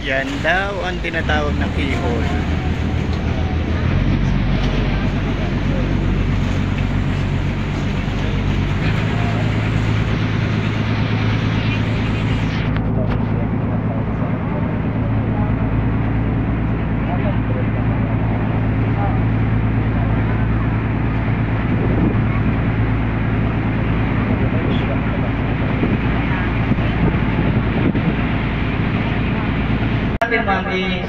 Yan daw ang tinatawag na keyhole. Natin ma'am is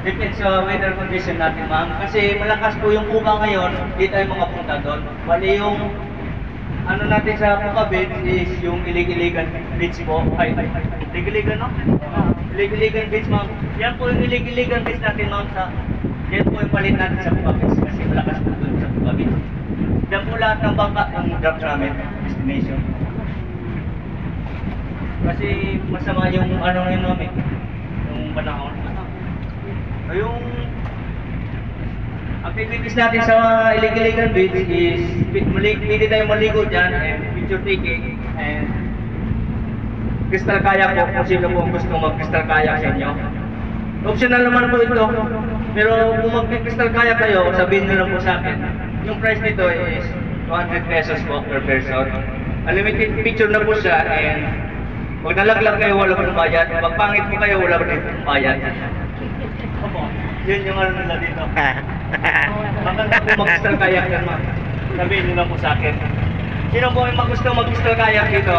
depends sa weather condition natin ma'am, kasi malakas po yung Puka ngayon, di tayo makapunta doon. Bali yung ano natin sa Puka Beach is yung Iligan Beach po. Iligan no? Iligan Beach ma'am. Yan po yung Iligan Beach natin ma'am, yan po yung palit natin sa Puka Beach kasi malakas po doon sa Puka Beach. Yan po lahat ng bangka ng drop namin, destination. Kasi masama yung ano yun namin, yung panahon. Yung activities natin sa Iligan Beach is pwede tayo maligo dyan and picture taking and crystal kayak po kung sino po gusto mag-crystal kayak sa inyo. Optional naman po ito, pero kung mag-crystal kayak kayo, sabihin nyo lang po sa akin. Yung price nito is 200 pesos po per person. Unlimited picture na po siya and pag nalaglag kayo, wala pa ng bayad. Pag pangit po kayo, wala pa rin bayad. Opo, yun yung ano nila dito. Maganda po mag-crystal kayak yan ma'am. Sabihin nyo lang po sa akin. Sino po yung gusto mag-crystal kayak dito?